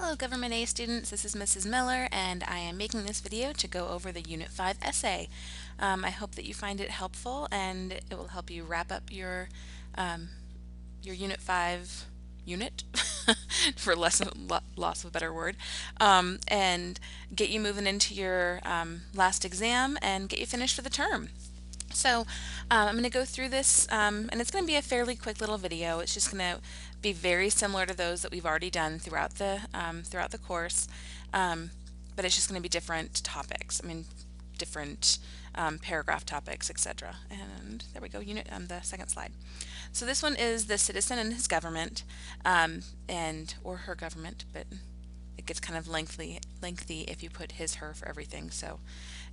Hello Government A students, this is Mrs. Miller and I am making this video to go over the Unit 5 essay. I hope that you find it helpful and it will help you wrap up um, your Unit 5 unit, for loss of a better word, and get you moving into your last exam and get you finished for the term. So I'm going to go through this and it's going to be a fairly quick little video. It's just going to be very similar to those that we've already done throughout the course, but it's just going to be different topics. Different paragraph topics, etc. And there we go, unit on the second slide. So this one is the citizen and his government, and or her government, but it gets kind of lengthy if you put his, her for everything. So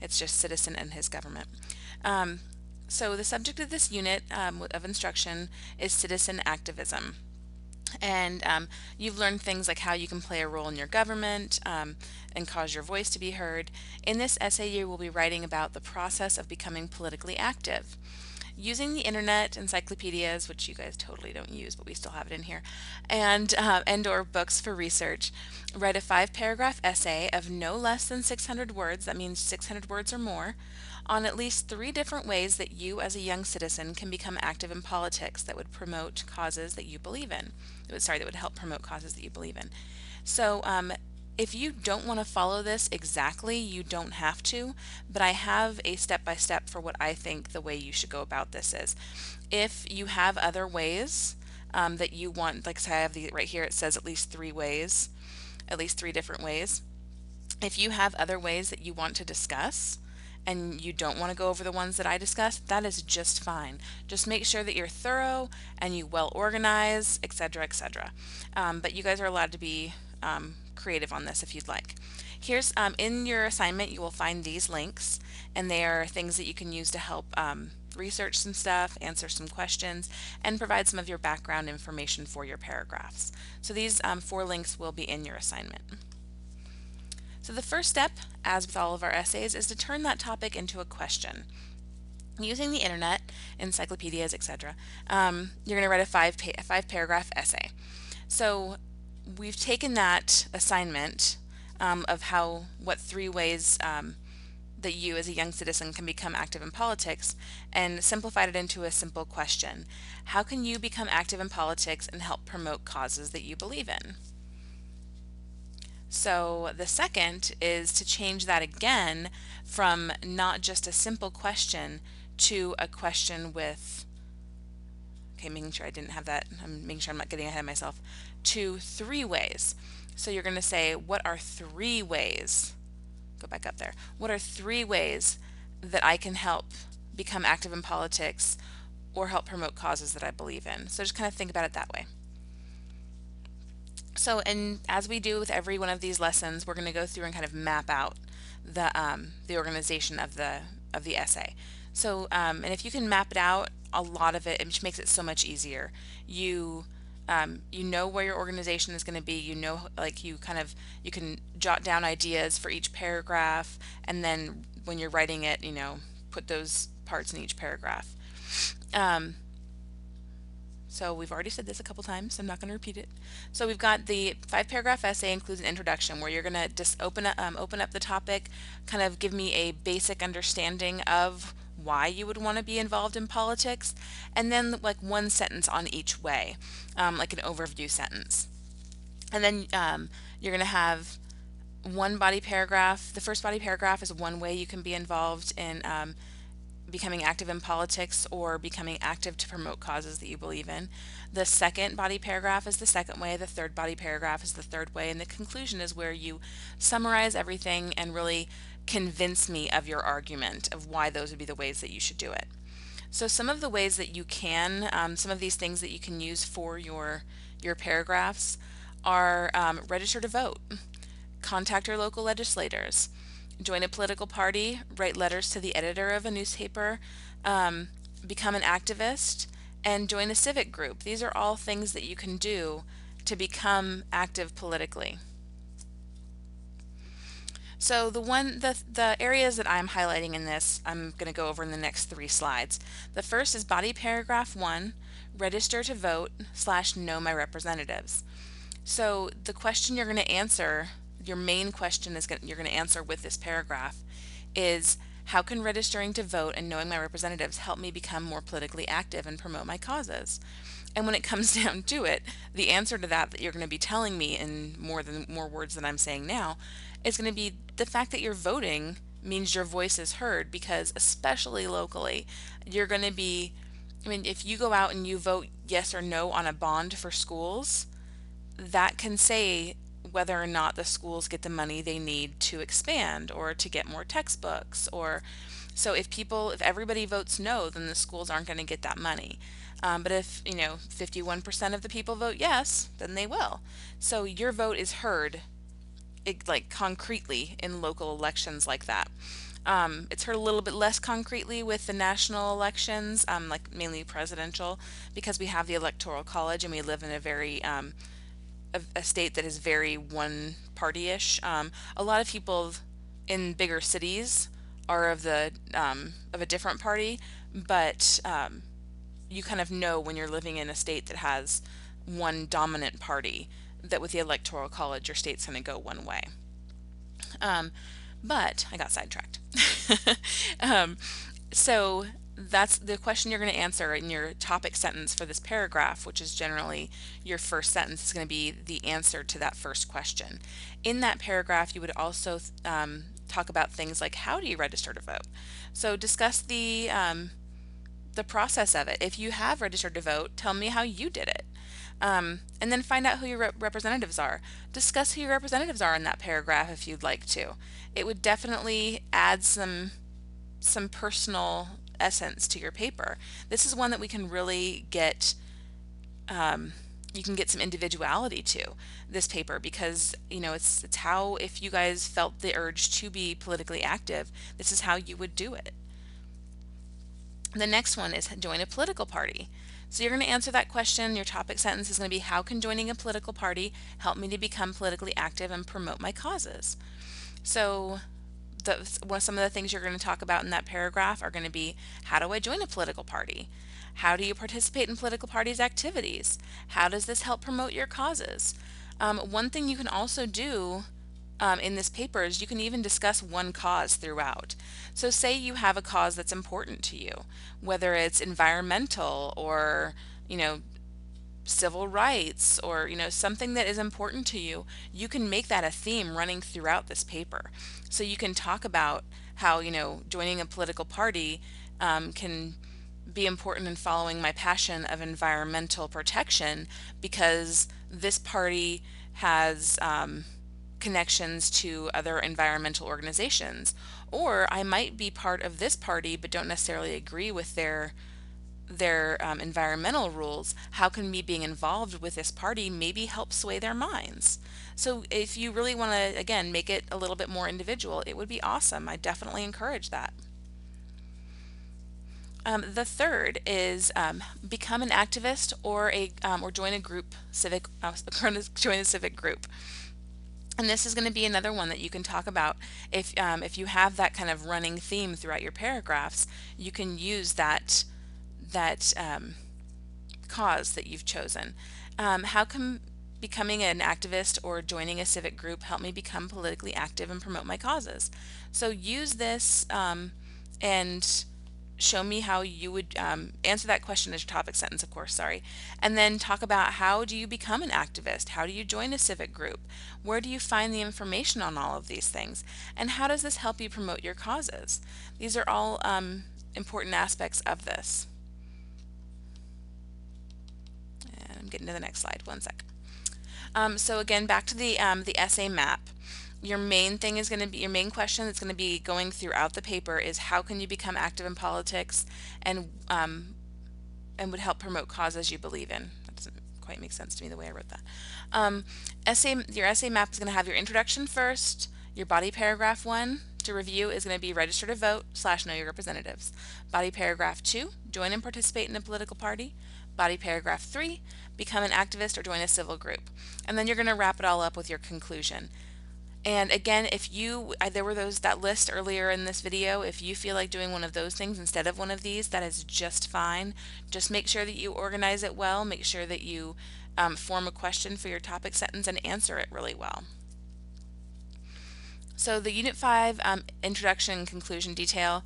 it's just citizen and his government. So the subject of this unit of instruction is citizen activism. And you've learned things like how you can play a role in your government and cause your voice to be heard. In this essay, you will be writing about the process of becoming politically active. Using the internet, encyclopedias, which you guys totally don't use, but we still have it in here, and or books for research, write a 5-paragraph essay of no less than 600 words, that means 600 words or more, on at least 3 different ways that you as a young citizen can become active in politics that would promote causes that you believe in. That would help promote causes that you believe in. So if you don't want to follow this exactly, you don't have to, but I have a step-by-step for what I think the way you should go about this is. If you have other ways that you want, like say I have the right here, it says at least 3 ways, at least 3 different ways. If you have other ways that you want to discuss and you don't want to go over the ones that I discussed, that is just fine. Just make sure that you're thorough and you well organize, etc., etc. But you guys are allowed to be creative on this if you'd like. Here's in your assignment you will find these links, and they are things that you can use to help research some stuff, answer some questions, and provide some of your background information for your paragraphs. So these 4 links will be in your assignment. So the first step, as with all of our essays, is to turn that topic into a question. Using the internet, encyclopedias, etc., you're going to write a 5-paragraph essay. So we've taken that assignment of what 3 ways that you as a young citizen can become active in politics and simplified it into a simple question. How can you become active in politics and help promote causes that you believe in? So the second is to change that again from not just a simple question to a question with, okay, making sure I didn't have that, I'm making sure I'm not getting ahead of myself, to 3 ways. So you're going to say, what are 3 ways? Go back up there. What are 3 ways that I can help become active in politics or help promote causes that I believe in? So just kind of think about it that way. So, and as we do with every one of these lessons, we're going to go through and kind of map out the organization of the essay. So, and if you can map it out, a lot of it just makes it so much easier. You know where your organization is going to be. You know, like you can jot down ideas for each paragraph, and then when you're writing it, you know, put those parts in each paragraph. So we've already said this a couple times, so I'm not going to repeat it. So we've got the 5-paragraph essay includes an introduction where you're going to just open up the topic, kind of give me a basic understanding of why you would want to be involved in politics, and then like 1 sentence on each way, like an overview sentence. And then you're going to have 1 body paragraph. The first body paragraph is 1 way you can be involved in becoming active in politics or becoming active to promote causes that you believe in. The second body paragraph is the second way, the third body paragraph is the third way, and the conclusion is where you summarize everything and really convince me of your argument of why those would be the ways that you should do it. So some of the ways that you can, some of these things that you can use for your paragraphs are register to vote, contact your local legislators, join a political party, write letters to the editor of a newspaper, become an activist, and join a civic group. These are all things that you can do to become active politically. So the areas that I'm highlighting in this, I'm going to go over in the next 3 slides. The first is body paragraph 1, register to vote / know my representatives. So the question you're going to answer, your main question you're going to answer with this paragraph is, how can registering to vote and knowing my representatives help me become more politically active and promote my causes? And when it comes down to it, the answer to that you're going to be telling me in more words than I'm saying now is going to be the fact that you're voting means your voice is heard, because especially locally, you're going to be, I mean, if you go out and you vote yes or no on a bond for schools, that can say whether or not the schools get the money they need to expand or to get more textbooks. Or so if everybody votes no, then the schools aren't going to get that money. But if 51% of the people vote yes, then they will. So your vote is heard, like concretely, in local elections like that. It's heard a little bit less concretely with the national elections, like mainly presidential, because we have the Electoral College and we live in a very a state that is very one party-ish. A lot of people in bigger cities are of a different party, but you kind of know when you're living in a state that has one dominant party that with the Electoral College your state's going to go one way. But I got sidetracked. um, so that's the question you're going to answer in your topic sentence for this paragraph, which is generally your first sentence, is going to be the answer to that first question. In that paragraph, you would also talk about things like, how do you register to vote? So discuss the process of it. If you have registered to vote, tell me how you did it. And then find out who your representatives are. Discuss who your representatives are in that paragraph if you'd like to. It would definitely add some personal essence to your paper. This is one that we can really get, you can get some individuality to this paper, because it's how, if you guys felt the urge to be politically active, this is how you would do it. The next one is join a political party. So you're going to answer that question. Your topic sentence is going to be, how can joining a political party help me to become politically active and promote my causes? So some of the things you're going to talk about in that paragraph are going to be, how do I join a political party? How do you participate in political parties' activities? How does this help promote your causes? One thing you can also do in this paper is you can even discuss one cause throughout. So say you have a cause that's important to you, whether it's environmental or, civil rights, or something that is important to you, you can make that a theme running throughout this paper. So you can talk about how joining a political party can be important in following my passion of environmental protection, because this party has connections to other environmental organizations. Or I might be part of this party but don't necessarily agree with their environmental rules. How can me being involved with this party maybe help sway their minds? So if you really want to, again, make it a little bit more individual, it would be awesome. I definitely encourage that. The third is become an activist or join a group civic join a civic group. And this is going to be another one that you can talk about. If you have that kind of running theme throughout your paragraphs, you can use that cause that you've chosen. How can becoming an activist or joining a civic group help me become politically active and promote my causes? So use this and show me how you would answer that question as your topic sentence, of course, sorry. And then talk about, how do you become an activist? How do you join a civic group? Where do you find the information on all of these things? And how does this help you promote your causes? These are all important aspects of this. And I'm getting to the next slide, one sec. So again, back to the essay map. Your main thing is going to be, your main question that's going to be going throughout the paper is, how can you become active in politics and would help promote causes you believe in. That doesn't quite make sense to me the way I wrote that. Your essay map is going to have your introduction first, your body paragraph 1 to review is going to be register to vote / know your representatives. Body paragraph 2, join and participate in a political party. Body paragraph 3, become an activist or join a civil group. And then you're going to wrap it all up with your conclusion. And again, if there were that list earlier in this video, if you feel like doing one of those things instead of one of these, that is just fine. Just make sure that you organize it well, make sure that you form a question for your topic sentence and answer it really well. So the Unit 5 introduction and conclusion detail,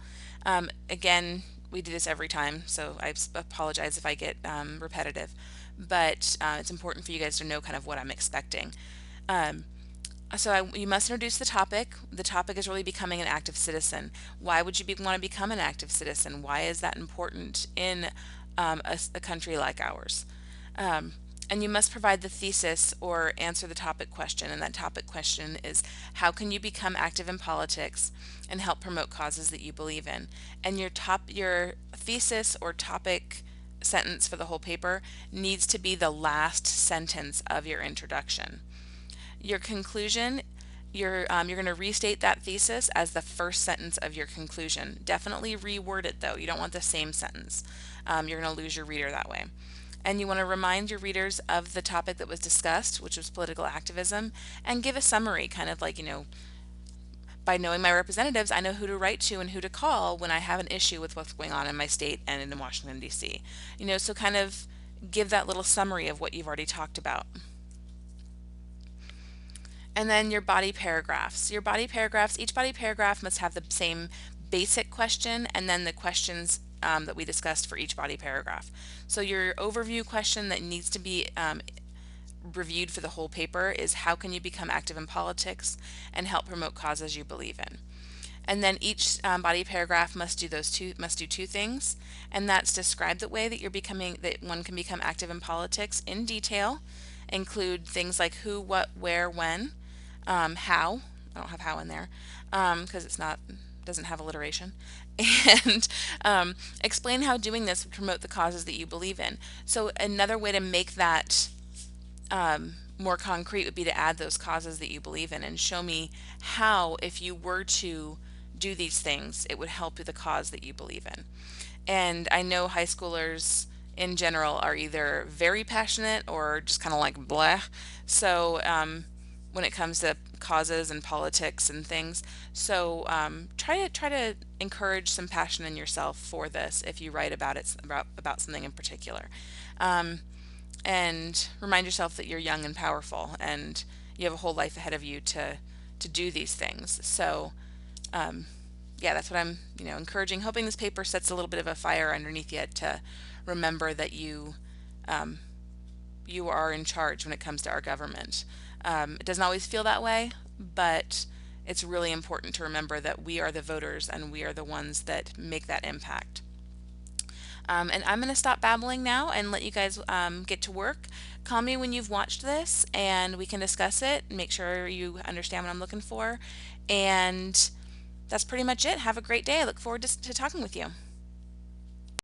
again, we do this every time, so I apologize if I get repetitive, but it's important for you guys to know kind of what I'm expecting. You must introduce the topic. The topic is really becoming an active citizen. Why would you want to become an active citizen? Why is that important in a country like ours? And you must provide the thesis or answer the topic question. And that topic question is, how can you become active in politics and help promote causes that you believe in? And your thesis or topic sentence for the whole paper needs to be the last sentence of your introduction. Your conclusion, you're going to restate that thesis as the first sentence of your conclusion. Definitely reword it though. You don't want the same sentence. You're going to lose your reader that way. And you want to remind your readers of the topic that was discussed, which was political activism, and give a summary, kind of like, by knowing my representatives, I know who to write to and who to call when I have an issue with what's going on in my state and in Washington, D.C. So kind of give that little summary of what you've already talked about. And then your body paragraphs. Each body paragraph must have the same basic question and then the questions that we discussed for each body paragraph. So your overview question that needs to be reviewed for the whole paper is, how can you become active in politics and help promote causes you believe in? And then each body paragraph must do two things, and that's describe the way that one can become active in politics in detail, include things like who, what, where, when, how. I don't have how in there because doesn't have alliteration, and explain how doing this would promote the causes that you believe in. So another way to make that more concrete would be to add those causes that you believe in and show me how, if you were to do these things, it would help the cause that you believe in. And I know high schoolers in general are either very passionate or just kind of like bleh. So when it comes to causes and politics and things, so try to encourage some passion in yourself for this if you write about something in particular. And remind yourself that you're young and powerful and you have a whole life ahead of you to do these things. So yeah, that's what I'm encouraging, hoping this paper sets a little bit of a fire underneath you to remember that you are in charge when it comes to our government. It doesn't always feel that way, but it's really important to remember that we are the voters and we are the ones that make that impact. And I'm going to stop babbling now and let you guys get to work. Call me when you've watched this and we can discuss it and make sure you understand what I'm looking for. And that's pretty much it. Have a great day. I look forward to talking with you.